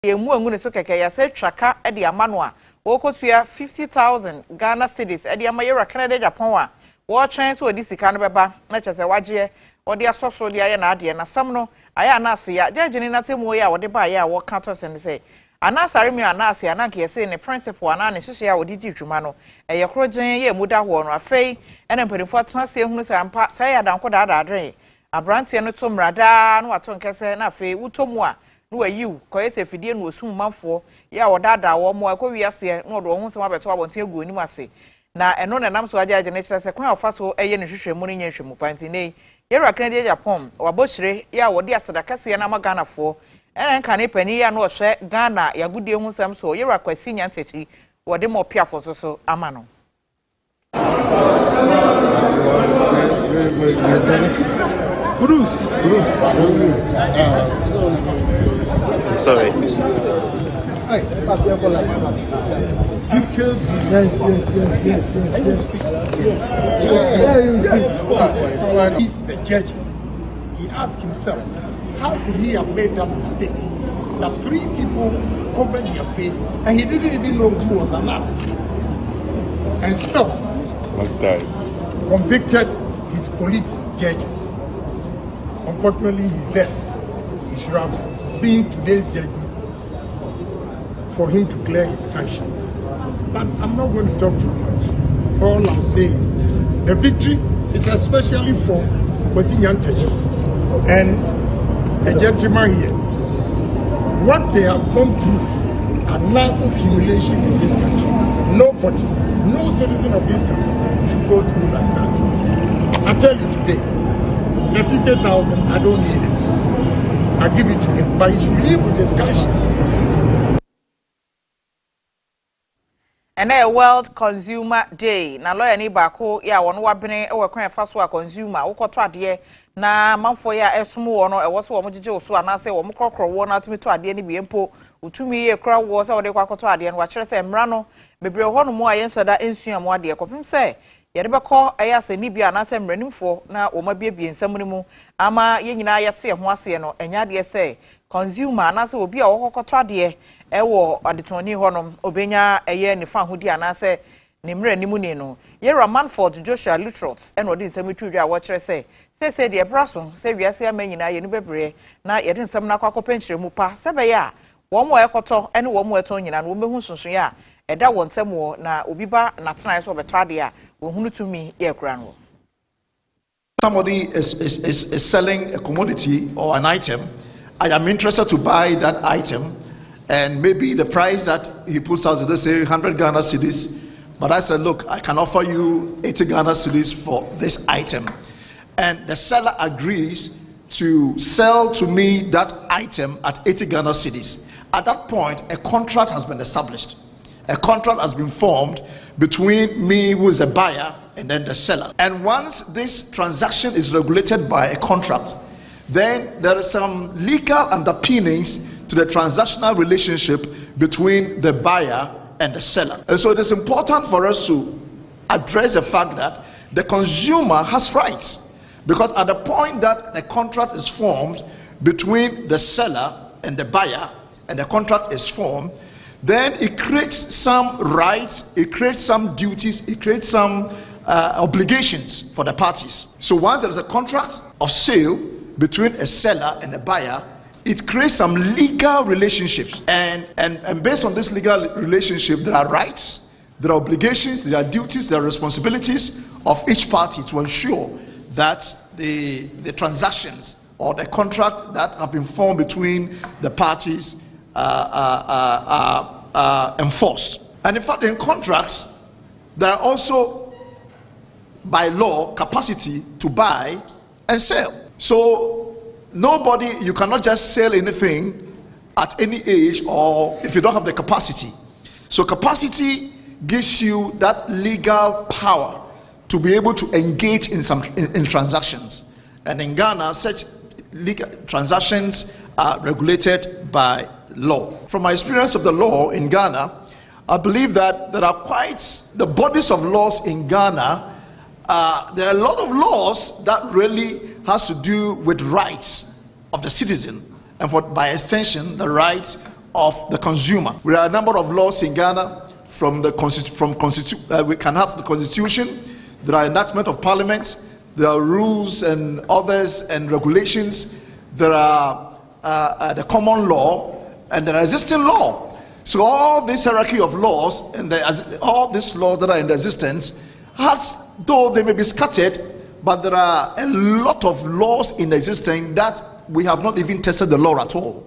Yemu angune so keke ya se twaka e de amano a wo kotua 50,000 Ghana cedis e de amayera Canada Japan a wo twen so odi sika no beba na chese waje odi asoso de aye na ade na sam no aya na ase ya jejeni na temu ya wo de ba ya wo ka to sen se anasare mi anase ananke yese ne principal ana ne hihye a odi di dwuma no eye krogen ye muda ho no afei ene mpedifo tena se ehunu sampa sai adanko da adren abrante no to mrada no wato nkese na afei wutomu a no ayiw koyese fidie no osum manfo ya wodada wo mo akwiase no do ho sema beto abonte egu onim ase na eno ne nam so ajaje ne kire se kwan ofa so eye ne hwehwemu no nya hwemu panti nei yero Canada Japan wabohire ya wodi asadakase na magana fo ene nka ne pani ya no hwe Ghana ya gudie hu sam so yero akwasi nya ntechi wodi mo piafo so ama no Bruce. Sorry. Hi, pass your ball. Yes. He's the judges. He asked himself, how could he have made that mistake? That 3 people covered their face and he didn't even know who was an ass. And still convicted his colleagues judges. Unfortunately, he's dead. He should have seen today's judgment for him to clear his conscience. But I'm not going to talk too much. All I'll say is the victory is especially for Wasinyan Techi and the gentleman here. What they have gone through are massive humiliation in this country. Nobody, no citizen of this country should go through like that. I tell you today, the 50,000, I don't need it. I give it to him, but he should live with his conscience. And a World Consumer Day. Na lawyer ni bako ya wono wabene e we kwan fa so a consumer wo koto ade na manfo ya esumu wo no e wo so wo mjeje wo so anase wo mkrokro wo na atumi to ade ni bi empo utumi ye kra wo se wo de kwakoto ade no wa kire se mra no bebre ho no mu a yensoda ensua mu ade kopim se yede beko eya se ni bia anase mranimfo na wo mabiebie nsam ni mu ama ye nyina yete ho ase no enya de se consumer anase obi a wo kokoto ade ewo adetoni honom obenya eye ne fa hodi anase ne mranimu ni no ye Manford Joshua Lutrot eno de nsam tudwa wo kire se de braso se wiase amanyina ye ni bebre na ye de nsam na kwakopenkyere mu pa se be ya wo mo ekoto ene wo mo eto nyina no wo mehu sunsun ya eda wo nsam wo na obi ba na tena so beto ade a wo hunu tumi ye kura no. Somebody is selling a commodity or an item. I am interested to buy that item, and maybe the price that he puts out is, let's say, 100 Ghana cedis. But I said, look, I can offer you 80 Ghana cedis for this item. And the seller agrees to sell to me that item at 80 Ghana cedis. At that point, a contract has been established. A contract has been formed between me, who is a buyer, and then the seller. And once this transaction is regulated by a contract, then there are some legal underpinnings to the transactional relationship between the buyer and the seller. And so it is important for us to address the fact that the consumer has rights, because at the point that the contract is formed between the seller and the buyer, and the contract is formed, then it creates some rights, it creates some duties, it creates some obligations for the parties. So once there is a contract of sale between a seller and a buyer, it creates some legal relationships, and based on this legal relationship, there are rights, there are obligations, there are duties, there are responsibilities of each party to ensure that the transactions or the contract that have been formed between the parties are enforced. And in fact, in contracts, there are also by law capacity to buy and sell. So nobody, you cannot just sell anything at any age, or if you don't have the capacity. So capacity gives you that legal power to be able to engage in transactions. And in Ghana, such legal transactions are regulated by law. From my experience of the law in Ghana, I believe that there are quite the bodies of laws in Ghana. There are a lot of laws that really has to do with rights of the citizen, and by extension the rights of the consumer. There are a number of laws in Ghana. We can have the constitution. There are enactment of parliament. There are rules and others and regulations. There are the common law and the existing law. So all this hierarchy of laws and all these laws that are in existence, though they may be scattered, but there are a lot of laws in existence that we have not even tested the law at all.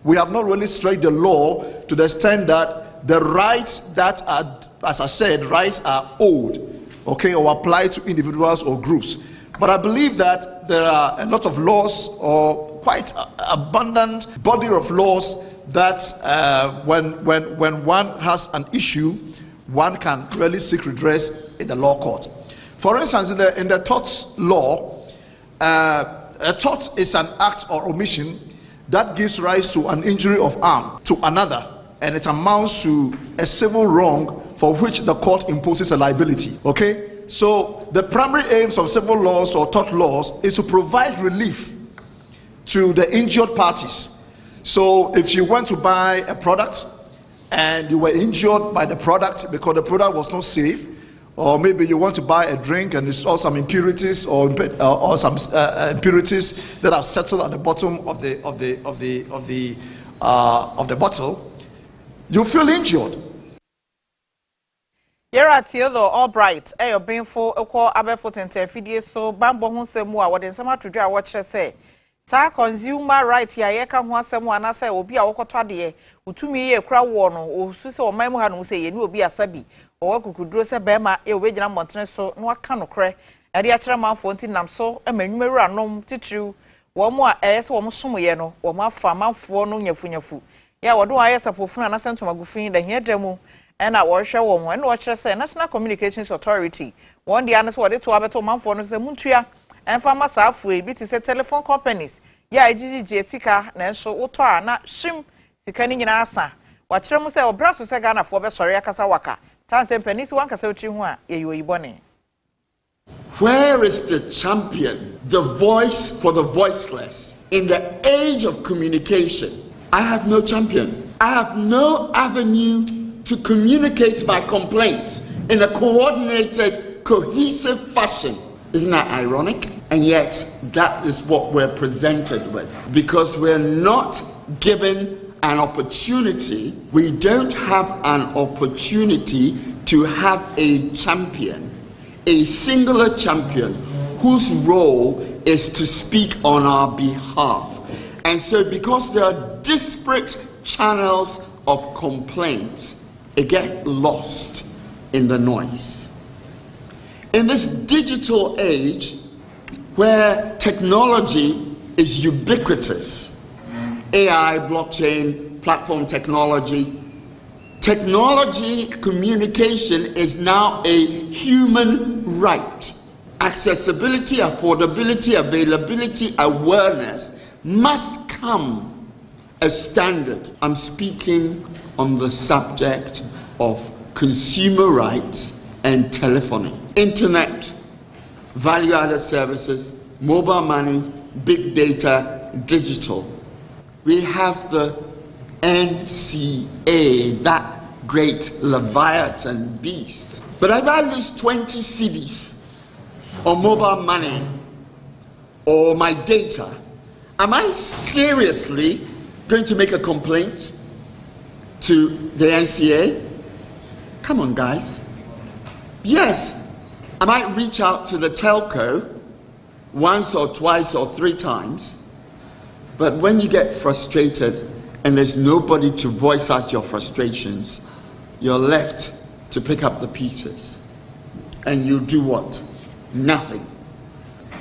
We have not really stretched the law to the extent that the rights that are, as I said, rights are owed, okay, or apply to individuals or groups. But I believe that there are a lot of laws, or quite abundant body of laws, that when one has an issue, one can really seek redress in the law court. For instance, in the tort law, a tort is an act or omission that gives rise to an injury of harm to another, and it amounts to a civil wrong for which the court imposes a liability. Okay, so the primary aims of civil laws or tort laws is to provide relief to the injured parties. So if you went to buy a product and you were injured by the product because the product was not safe, or maybe you want to buy a drink and you saw some impurities or some impurities that are settled at the bottom of the bottle, you feel injured. Yera Theodore Albright, Benfo, Oko Aberfoot Interfidie, so Bambo Hunsemua, what in some to a watcher say. Sa consumer right ya yeka ho asem wana say obi a wokotwa de utumi ye kra wo no osuse o man mu ha no say ye ni obi asabi o wakukuduro se bema e obegyina montene so no aka no kre ade a kire manfo nti nam so emanwumeru anom titiriu wo mu a ese wo somoye no wo afa manfo no nyafunyafu ya wodo aye sapofunu na sentom agufin da hiadamu ena wo hwe wo ho ena wo kire se National Communications Authority won dia no so wode to abeto manfo no se muntua Enfama safwe bi ti se telephone companies ya ejiji sika na enso woto a na hwim sika ni nyina asa wa kire mu se obra so se Ghana fo be sori akasa waka sanse penisi wan kasa otri hu a ye yoyibone. Where is the champion, the voice for the voiceless? In the age of communication, I have no champion. I have no avenue to communicate my complaints in a coordinated, cohesive fashion. Isn't that ironic? And yet, that is what we're presented with. Because we're not given an opportunity, we don't have an opportunity to have a champion, a singular champion, whose role is to speak on our behalf. And so, because there are disparate channels of complaints, it gets lost in the noise. In this digital age where technology is ubiquitous, AI, blockchain, platform technology, communication is now a human right. Accessibility, affordability, availability, awareness must come as standard. I'm speaking on the subject of consumer rights and telephony. Internet, value-added services, mobile money, big data, digital. We have the NCA, that great Leviathan beast. But if I lose 20 cedis on mobile money or my data, am I seriously going to make a complaint to the NCA? Come on, guys. Yes, I might reach out to the telco once or twice or three times, but when you get frustrated and there's nobody to voice out your frustrations, you're left to pick up the pieces. And you do what? Nothing.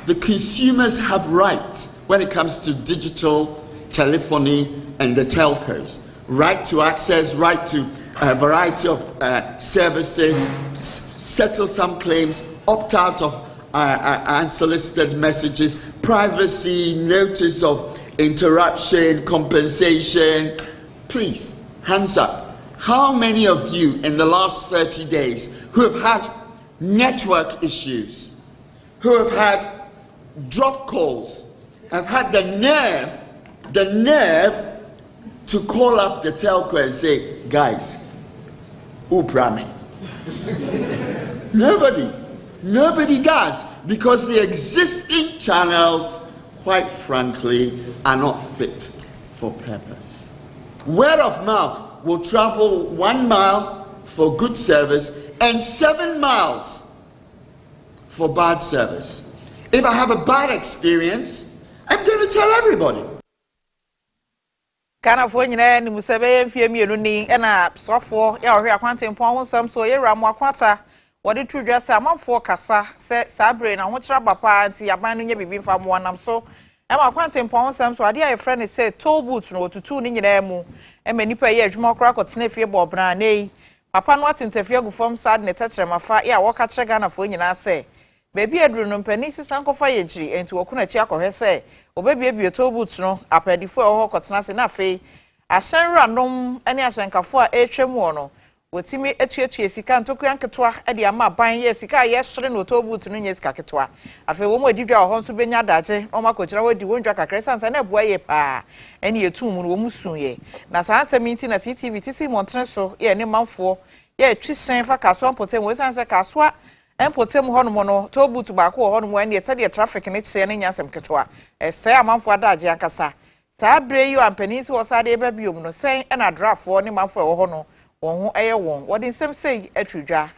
The consumers have rights when it comes to digital telephony and the telcos. Right to access, right to a variety of services, settle some claims, opt out of unsolicited messages, privacy, notice of interruption, compensation. Please, hands up. How many of you in the last 30 days who have had network issues, who have had drop calls, have had the nerve to call up the telco and say, guys, who me? Nobody does, because the existing channels, quite frankly, are not fit for purpose. Word of mouth will travel 1 mile for good service and 7 miles for bad service. If I have a bad experience, I'm going to tell everybody. Kana fo nyina ni musebe mfie mienu ni na sofo ya ohwe akwante mpon wonsam so ye ramu akwata wode tudwa se amanfo kasa se sabre na ho kira bapa anti yaban no nya bibi mfa mo nam so e ma akwante mpon wonsam so ade ya friend ni se toll booth no otutu ni nyina mu e ma nipa ye adwuma kora kotena fie bo bra nei papa no atentafie agufom sad ne tetre mafa ya wo ka kire Ghana fo nyina se bebi edru no mpani sisan kofa yegiri enti wokuna chi akohwe se obebie toll booth no apedifo ho kotena se na fe ahyenra nom ene ahyenkafo a etwemu no wotimi etuetue sika ntokua nketwa de ama ban ye sika ye hye no toll booth no nye sika ketwa afi wo mo adidwa ho nso benya daje o makokyira wadi wondwa kakra sansa na bua ye pa ene yetum no wo musun ye na saa nsɛm na CTV tisi montre so ye ne manfo ye twihyɛn fa kaso ampotem wo sansa kaso empotem hono no toll booth ba ko hono mo ene sɛ de traffic ne kye ne nyasɛm ketwa sɛ amanfo adaje ankasa saa bre yo ampani si wosade ba biom no sɛn na drafo ne manfo e wo hono won ho eye won wode nsɛm sei atwudwa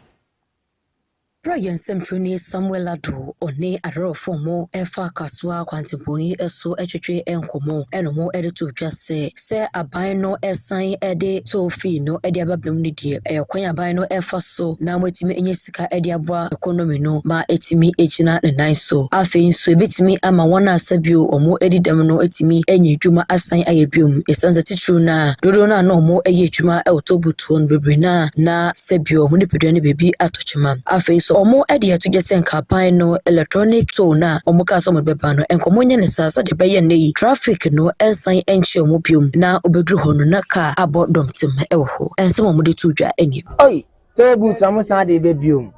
Brian Semtroni Samuel Ado one arofo mo efa kaswa kwantempoi eso etwetwe enkomo enomo editor twase se aban no esan ede tofi no ede ababem ni die ekwan aban no efa so na mwetimi enye sika ede aboa economy no ma etimi ejina ne nan so afei so ebetimi ama wona asabio omo edidam no etimi enye dwuma asan ayebiom esanza titru na dodo na no mo eye dwuma e otobutu on bebre na sabio mo ne pedwa ne bebi atochima afei so omo ede yeto gesen kapan no electronic toll na omo ka so mo beba no enkomo nye ne sa de beye nei traffic no ensan enchi omo biom na obedru ho no na ka abodom tim e wo ho ensem omo de tudwa eni oi toll booth amusa de bebiom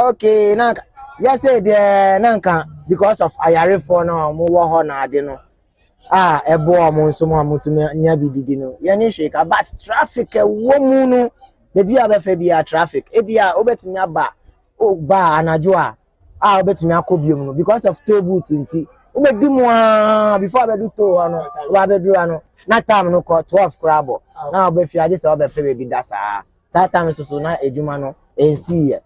okay na yes de nanka because of ayarefo no mo wo ho na ade no ebo omo nso mo amutumi nya bididi no ye ni hwe ka but traffic e wo mu no bebi abefa bia traffic e bia obetumi aba ba anajo obetumi akobiom no because of toll booth nti obedi mu before abedu toll no abedu ano na time no ko 12 krabo na obefi ade se obefa bebi dasa that time so na ejuma no ensi ye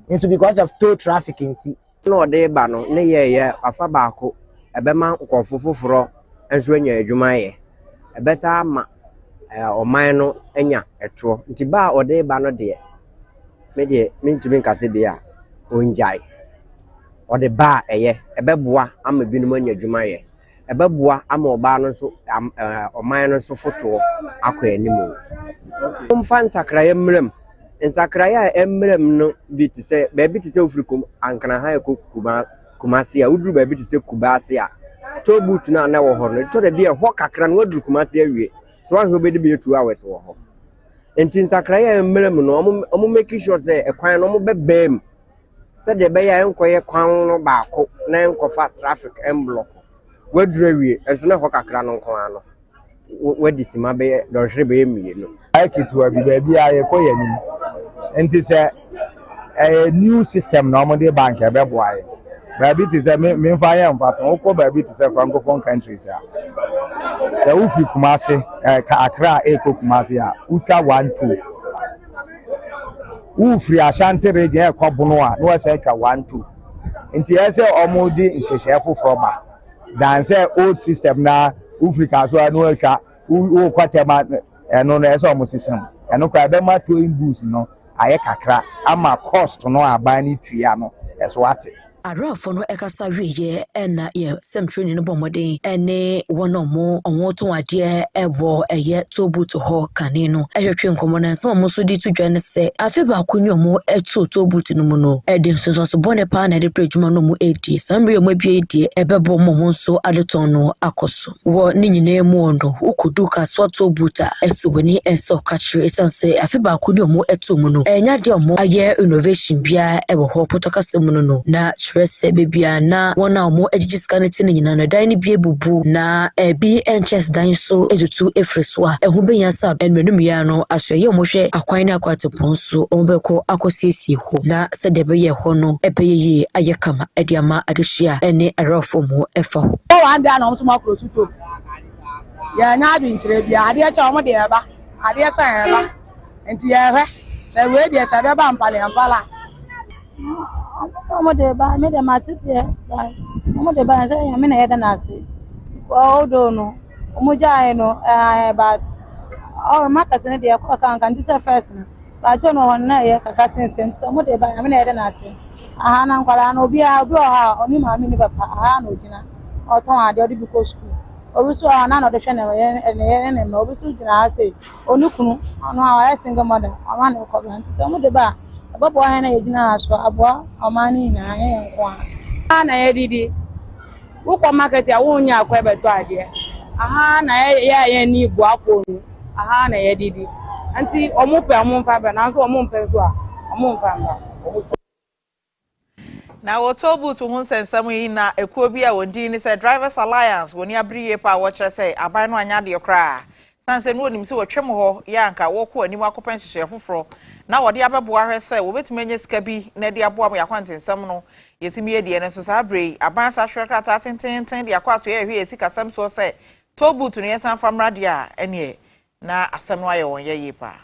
nso because of toll traffic nti no ode ba no ne ye afa baako ebema nkofo foforo enso anya ejuma ye ebesa ama oman no enya eto nti ba ode ba no de me de mintumi nkase de a onjai ode ba ebeboa ama binum anya ejuma ye ebeboa ama oba no so oman no so foto akọ animu mfa nsakraye mrem nsakraye emrem no bi ti se ba bi ti se ofrikom ankana ha kumasi a uduru ba bi ti se kubasi a toll booth na wo ho no to de bi ho kakra no waduru kumasi awie so ahwe be de bi 2 hours wo ho enti nsakraye mrem no omo make sure say ekwan no omo bebem se de be ya enkoye kwan no baako na enkofa traffic emblock waduru awie enso na ho kakra no nko ano wadisima be do hwere be emienu akitu abi ba bia ye koyanim enti se new system na omo de bank e be boaye ba bi ti se me fa ye mfato ko ba bi ti se francophone countries a se ufi kumase ka Accra eko kumase a utwa 12 ufri Ashanti region ekobono a no se ka 12 enti ese omo di nhyehyɛ foforo ba dan se old system na ufri ka so anu ka u kwatema no no ese omo system eno kwa be ma towing booth no aye kakra ama cost no abani tuya no eso ate arafo no ekasa wiye na ye semtroni no bomodin ene wonomo onwoto ade ebo eye toll booth ho kane no ehwetwe nkomo na nsem mo so di tudwa ne se afi ba konyomo eto toll booth no mu no ede so bone pa na de prejuma no mu edi samre mo bia edi ebebo mo nso adeton no akoso wo ni nyina mu ondo ukudu ka so toll booth ese woni enso kachire esanse afi ba konyomo eto mu no enya de omo aye innovation bia ebo ho potokase mu no na kyerɛ bebia na wɔn a mo agigi sika no ti no nyina no dan no bi ebubu na ebi enches dan so etutu efiri so a ɛho benya sa enmenum ya no asoye mo hwɛ akwan na akwatepon so ɔmbɛkɔ akɔsiesie ho na sɛ de bɛyɛ hɔ no ɛbɛyɛ ayɛ kama ɛde ama adehyia ɛne arafo mo ɛfa ho anda na ɔmo tuma kuro tuto ya nya adu ntire bia adeɛ kyɛ ɔmo de ɛba adeɛ sɛ ɛba nti yɛ hwɛ sɛ we deɛ sɛ bɛba mpala ɔmo de ba me de matete ba ɔmo de ba sɛ ya me na yɛda na ase odo no ɔmo gyae no but ɔmo makase ne deɛ kɔ kan nti sɛ first no ba jo no hɔ na yɛ kaka sensen so ɔmo de ba ya me na yɛda na ase aha na nkwala na obi ɔha ɔni maame ni papa aha na ogina ọtọn ade ọdị biko school obisu ana na ọdịhwe na ene obisu jina ase onukunu ọnụ awa single mother ọma na ọkọba ntị sɛ mo de ba ababo ha na yegyina aso aboa ọma ni na ayɛ nko a na yɛ didi wokɔ market a wonya akɔ beto ade aha na yɛ ni bu afọ nu aha na yɛ didi nti ɔmo pɛ ɔmo mfa ba na nso ɔmo mpɛ so a ɔmo mfa mba na autobus hu nsensam yi na ekuo bi a wodi ni sɛ drivers alliance woni abriye pa wo kyerɛ sɛ aban no anya de kra sanse no onim sɛ wotwem hɔ ya anka wɔkɔ anim akɔpɛn hyehyɛ foforo na wɔde abɛboa hwɛ sɛ wobetumi anya sika bi na de aboa mo yakwantensam no yesimi ye de ne so saa brei aban sa hwɛ krata tententen de akɔ aso ye hwɛ yesika sam so sɛ autobus no yesan famra de a ɛne na asɛm no ayɛ wɔn ye pa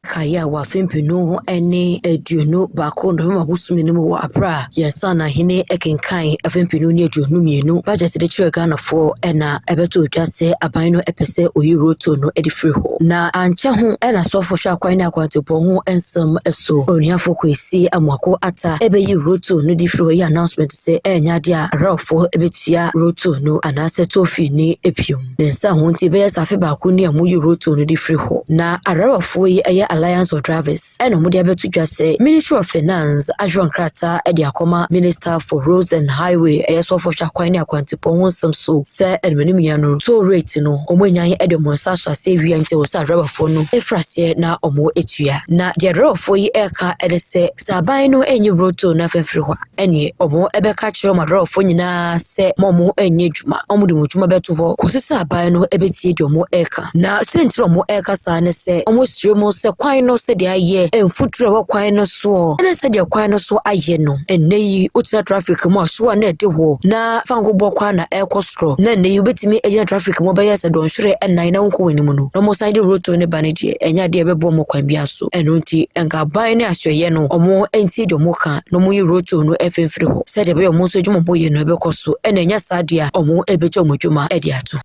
kaya wa fempinu ene aduonu baako no ma busumi no wɔ abra yɛsa na hene ekenkan afempinu ne aduonu mienu budget de kyerɛ Ghana fo ɛna ɛbɛto dwa sɛ aban no ɛpɛsɛ oyi roto no ɛde firi hɔ na ankyɛ ho ɛna sɔfo hwɛ akwan ne akwantepɔ ho ensɛm ɛso oniafo kwesi amuako ata ɛbɛyi roto no de firi hɔ yɛ announcement sɛ ɛnya de a arafo ɛbɛtua roto no anaasɛ tofi ne epium ne nsa ho nti bɛyɛ safe baako ne amuyi roto no de firi hɔ na arafo yi ɛyɛ Alliance of Drivers and Omodia Betuja say Ministry of Finance Ajuan Krata Ediakoma Minister for Roads and Highway Eso for Shakwani Aquantipon some so say Edmenimiano so rate no Omwenya Edemo Sasha say we until was a rubber for no Efrasie na Omo Etua na the row for ye eka edese Sabino any roto na fenfriwa any Omo Ebeka Choma row for na say Momo enye juma Omudumujuma betuho Kusisa Bino ebeti domo eka na Central Mo eka sane say almost remo se kwai no se de aye emfuture ho kwai no so ene se de kwai no so aye no eneyi utra traffic mo so na de ho na fango bokwa na ekostro na eneyi betimi eje traffic mo be yese don hwere enan na nko wani mu no no mo side road ne banage enya de bebo mo kwan bia so eno nti enka ban ne ahweye no omo enti de mo ka no mo yi road no efemfiri ho se de be mo so dwuma boye no ebekoso ena enya sadia omo ebejo mo dwuma edi ato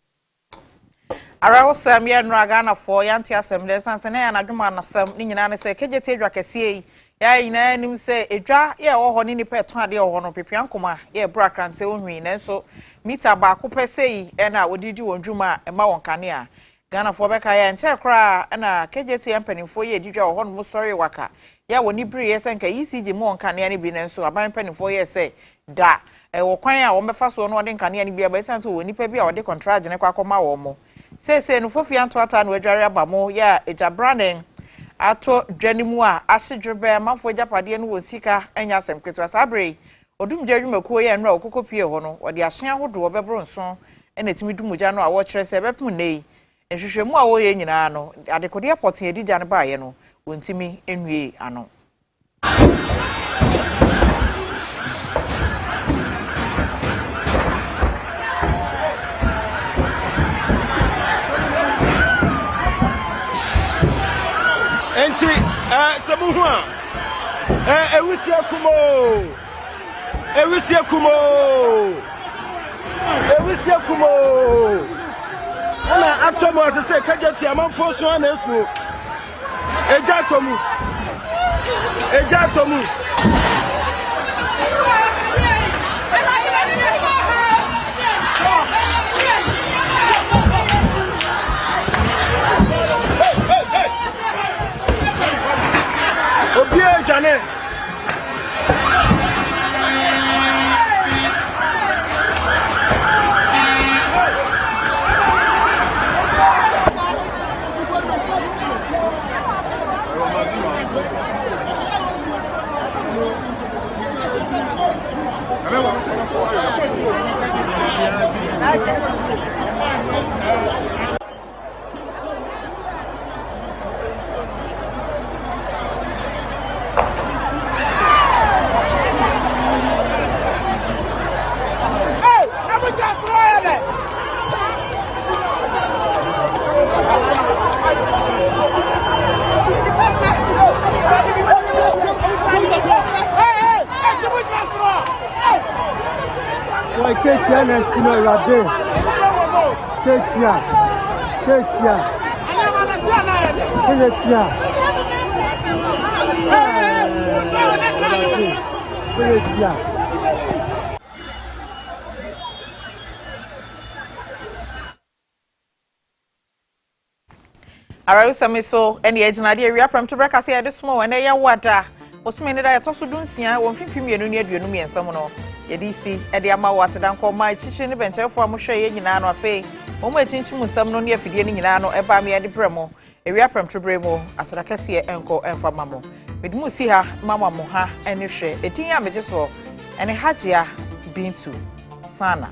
Arawo sam ye nra Ghana fo yanti asem de sanse na ya na dwuma na sam ni nyina ne se kejete edwa kese ya nyina nim se edwa ye wo ho ni nipa eton ade wo ho no pepian koma ye bra kranse ohwi na so mita ba ko pese yi e na wodidi won dwuma e ma won kane a Ghana fo beka ya nche kra e na kejete empanifo ye didwa wo ho no sorry waka ya woni bri ye se nka ECG mo won kane ne bi na so aban panifo ye se da wo kwan a wo mefa so no ode kane ne bi aba sanse wo nipa bi a ode contract ne kwa akoma wo mo se no fofi anto ata no adware abamo ya eja branding ato dwanimu a ahyedwebe mafo japade no wosika enya asem keto asabre odumje adwumakuo ye nra okokopie ho no ode ahye ahodo obebro nso ena timi dumugya no a wo kyerɛ sɛ bepem nei ehwehwemu a wo ye nyina no adekode airport edija ne baaye no wontimi enwie ano Enti sabuhu a ewusia kumo ana atomo asese kajeti amanfo so ana esu eja tomu Obie jane Ketia na sino rade. Ketia. Arawi samiso ene ejinade awia pram to breakfast here this morning ene ya wada osumi ne da yetoso dunsia won fimfim yenu ne aduonu miensam no ye di si ede ama wasedan ko mai chichi ne benchefo amohwe ye nyina no afi mo machinchim nsam no ne afidie ne nyina no eba me ade premo awia pram to bremo asada kase enko enfa mamo medimu si ha mama mo ha ene hwe etin ya meje so ene Hajia Bintu Saana